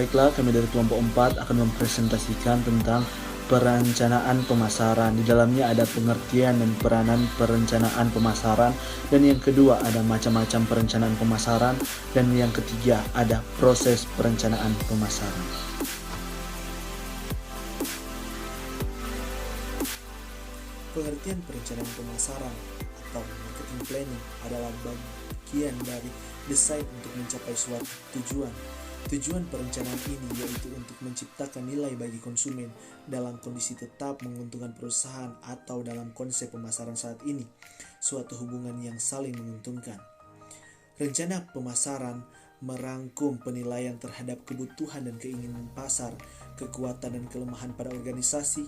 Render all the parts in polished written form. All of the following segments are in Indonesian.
Baiklah, kami dari kelompok 4 akan mempresentasikan tentang perencanaan pemasaran. Di dalamnya ada pengertian dan peranan perencanaan pemasaran, dan yang kedua ada macam-macam perencanaan pemasaran, dan yang ketiga ada proses perencanaan pemasaran. Pengertian perencanaan pemasaran atau marketing planning adalah bagian dari desain untuk mencapai suatu tujuan. Tujuan perencanaan ini yaitu untuk menciptakan nilai bagi konsumen dalam kondisi tetap menguntungkan perusahaan, atau dalam konsep pemasaran saat ini, suatu hubungan yang saling menguntungkan. Rencana pemasaran merangkum penilaian terhadap kebutuhan dan keinginan pasar, kekuatan dan kelemahan pada organisasi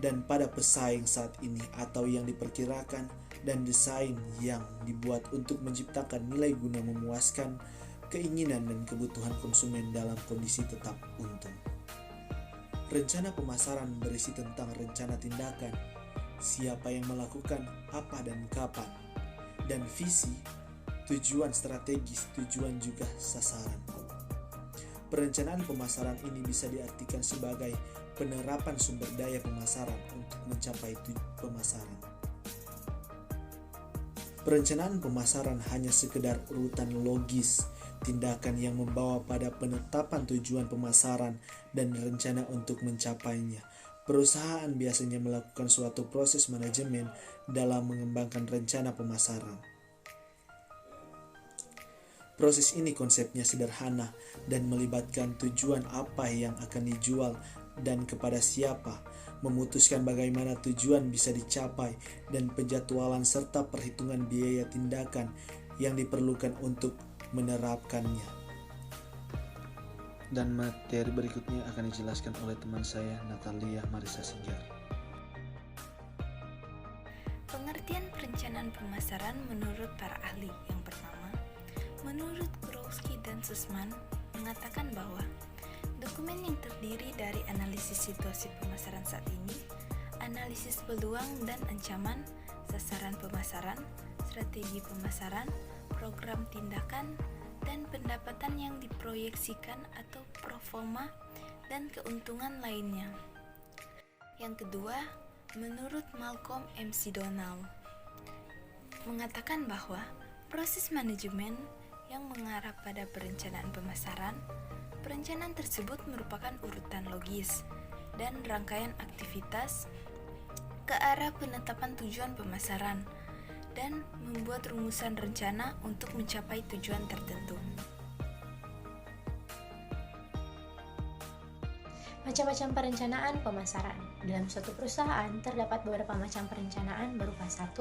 dan pada pesaing saat ini atau yang diperkirakan, dan desain yang dibuat untuk menciptakan nilai guna memuaskan keinginan dan kebutuhan konsumen dalam kondisi tetap untung. Rencana pemasaran berisi tentang rencana tindakan, siapa yang melakukan apa dan kapan, dan visi, tujuan strategis, tujuan juga sasaran. Perencanaan pemasaran ini bisa diartikan sebagai penerapan sumber daya pemasaran untuk mencapai pemasaran. Perencanaan pemasaran hanya sekedar urutan logis tindakan yang membawa pada penetapan tujuan pemasaran dan rencana untuk mencapainya. Perusahaan biasanya melakukan suatu proses manajemen dalam mengembangkan rencana pemasaran. Proses ini konsepnya sederhana dan melibatkan tujuan apa yang akan dijual dan kepada siapa, memutuskan bagaimana tujuan bisa dicapai, dan penjadwalan serta perhitungan biaya tindakan yang diperlukan untuk menerapkannya. Dan materi berikutnya akan dijelaskan oleh teman saya, Natalia Marisa Sigar. Pengertian perencanaan pemasaran menurut para ahli. Yang pertama, menurut Kurowski dan Sussman mengatakan bahwa dokumen yang terdiri dari analisis situasi pemasaran saat ini, analisis peluang dan ancaman, sasaran pemasaran, strategi pemasaran, program tindakan, dan pendapatan yang diproyeksikan atau proforma, dan keuntungan lainnya. Yang kedua, menurut Malcolm McDonald mengatakan bahwa proses manajemen yang mengarah pada perencanaan pemasaran, perencanaan tersebut merupakan urutan logis dan rangkaian aktivitas ke arah penetapan tujuan pemasaran dan membuat rumusan rencana untuk mencapai tujuan tertentu. Macam-macam perencanaan pemasaran. Dalam suatu perusahaan terdapat beberapa macam perencanaan berupa 1.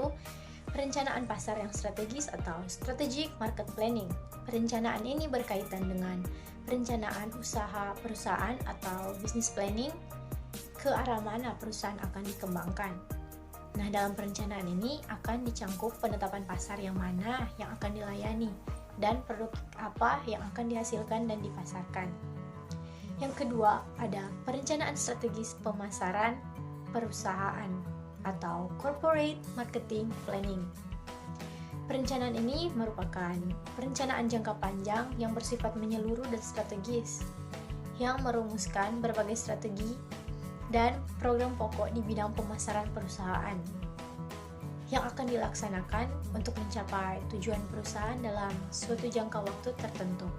Perencanaan pasar yang strategis atau strategic market planning. Perencanaan ini berkaitan dengan perencanaan usaha perusahaan atau business planning, ke arah mana perusahaan akan dikembangkan. Nah, dalam perencanaan ini akan dicangkup penetapan pasar yang mana yang akan dilayani dan produk apa yang akan dihasilkan dan dipasarkan. Yang kedua, ada perencanaan strategis pemasaran perusahaan atau corporate marketing planning. Perencanaan ini merupakan perencanaan jangka panjang yang bersifat menyeluruh dan strategis, yang merumuskan berbagai strategi dan program pokok di bidang pemasaran perusahaan yang akan dilaksanakan untuk mencapai tujuan perusahaan dalam suatu jangka waktu tertentu.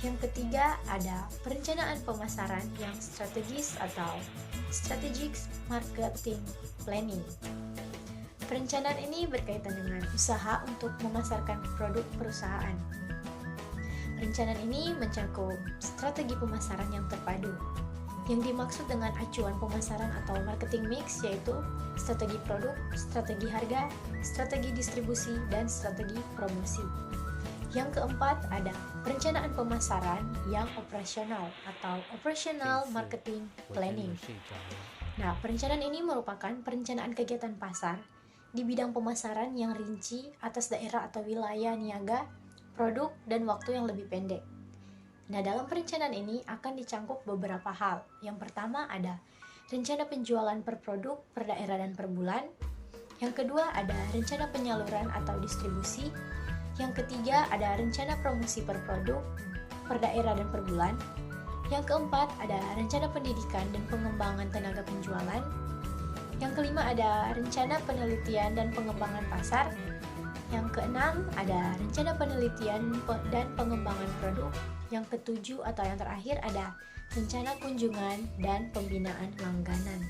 Yang ketiga, ada perencanaan pemasaran yang strategis atau strategic marketing planning. Perencanaan ini berkaitan dengan usaha untuk memasarkan produk perusahaan. Perencanaan ini mencakup strategi pemasaran yang terpadu. Yang dimaksud dengan acuan pemasaran atau marketing mix yaitu strategi produk, strategi harga, strategi distribusi, dan strategi promosi. Yang keempat, ada perencanaan pemasaran yang operasional atau operational marketing planning. Nah, perencanaan ini merupakan perencanaan kegiatan pasar di bidang pemasaran yang rinci atas daerah atau wilayah niaga, produk, dan waktu yang lebih pendek. Nah, dalam perencanaan ini akan dicangkup beberapa hal. Yang pertama ada rencana penjualan per produk, per daerah, dan per bulan. Yang kedua ada rencana penyaluran atau distribusi. Yang ketiga ada rencana promosi per produk, per daerah dan per bulan. Yang keempat ada rencana pendidikan dan pengembangan tenaga penjualan. Yang kelima ada rencana penelitian dan pengembangan pasar. Yang keenam ada rencana penelitian dan pengembangan produk. Yang ketujuh atau yang terakhir ada rencana kunjungan dan pembinaan langganan.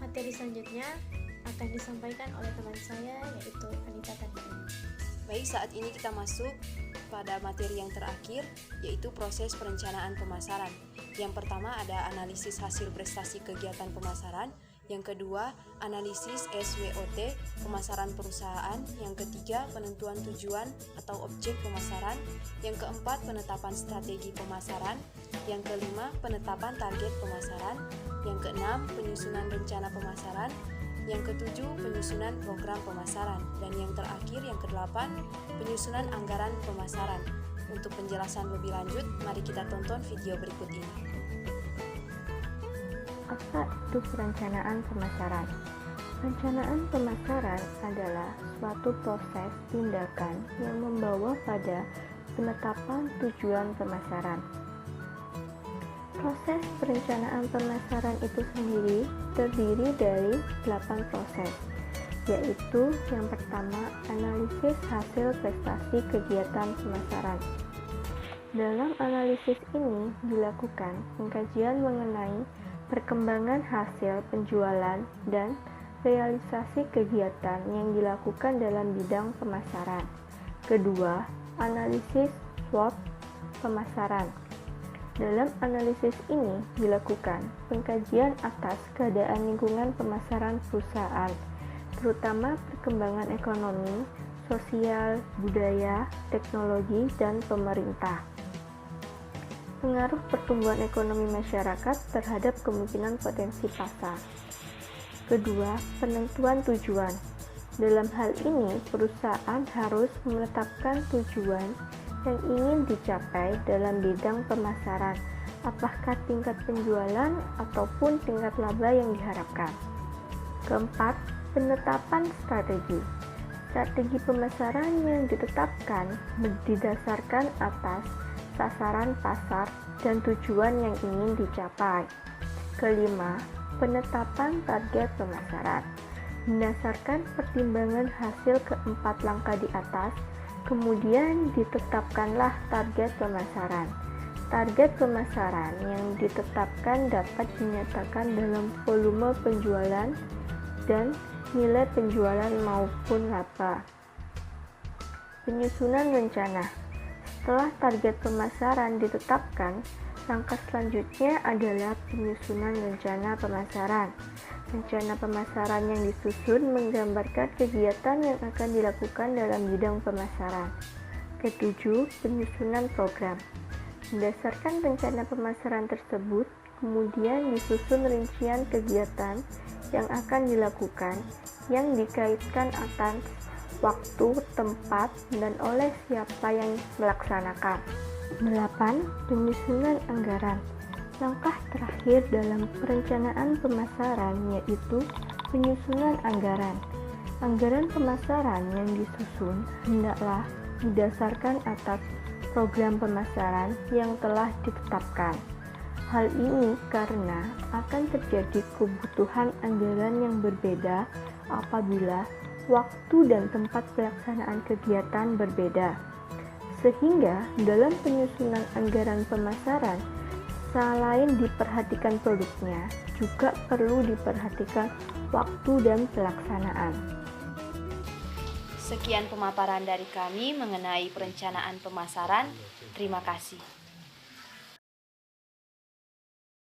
Materi selanjutnya akan disampaikan oleh teman saya yaitu Anita Tanjung. Baik, saat ini kita masuk pada materi yang terakhir, yaitu proses perencanaan pemasaran. Yang pertama ada analisis hasil prestasi kegiatan pemasaran. Yang kedua, analisis SWOT, pemasaran perusahaan. Yang ketiga, penentuan tujuan atau objek pemasaran. Yang keempat, penetapan strategi pemasaran. Yang kelima, penetapan target pemasaran. Yang keenam, penyusunan rencana pemasaran. Yang ketujuh, penyusunan program pemasaran. Dan yang terakhir, yang kedelapan, penyusunan anggaran pemasaran. Untuk penjelasan lebih lanjut, mari kita tonton video berikut ini. Apa itu perencanaan pemasaran? Perencanaan pemasaran adalah suatu proses tindakan yang membawa pada penetapan tujuan pemasaran. Proses perencanaan pemasaran itu sendiri terdiri dari 8 proses, yaitu yang pertama, analisis hasil prestasi kegiatan pemasaran. Dalam analisis ini dilakukan pengkajian mengenai perkembangan hasil penjualan dan realisasi kegiatan yang dilakukan dalam bidang pemasaran. Kedua, analisis SWOT pemasaran. Dalam analisis ini dilakukan pengkajian atas keadaan lingkungan pemasaran perusahaan, terutama perkembangan ekonomi, sosial, budaya, teknologi, dan pemerintah. Pengaruh pertumbuhan ekonomi masyarakat terhadap kemungkinan potensi pasar. Kedua, penentuan tujuan. Dalam hal ini, perusahaan harus menetapkan tujuan yang ingin dicapai dalam bidang pemasaran, apakah tingkat penjualan ataupun tingkat laba yang diharapkan. Keempat, penetapan strategi. Strategi pemasaran yang ditetapkan didasarkan atas sasaran pasar dan tujuan yang ingin dicapai. Kelima, penetapan target pemasaran. Berdasarkan pertimbangan hasil keempat langkah di atas, kemudian ditetapkanlah target pemasaran. Target pemasaran yang ditetapkan dapat dinyatakan dalam volume penjualan dan nilai penjualan maupun laba. Penyusunan rencana. Setelah target pemasaran ditetapkan, langkah selanjutnya adalah penyusunan rencana pemasaran. Rencana pemasaran yang disusun menggambarkan kegiatan yang akan dilakukan dalam bidang pemasaran. Ketujuh, penyusunan program. Berdasarkan rencana pemasaran tersebut, kemudian disusun rincian kegiatan yang akan dilakukan yang dikaitkan atas waktu, tempat, dan oleh siapa yang melaksanakan. 8. Penyusunan anggaran. Langkah terakhir dalam perencanaan pemasaran yaitu penyusunan anggaran. Anggaran pemasaran yang disusun hendaklah didasarkan atas program pemasaran yang telah ditetapkan. Hal ini karena akan terjadi kebutuhan anggaran yang berbeda apabila waktu dan tempat pelaksanaan kegiatan berbeda. Sehingga dalam penyusunan anggaran pemasaran, selain diperhatikan produknya, juga perlu diperhatikan waktu dan pelaksanaan. Sekian pemaparan dari kami mengenai perencanaan pemasaran. Terima kasih.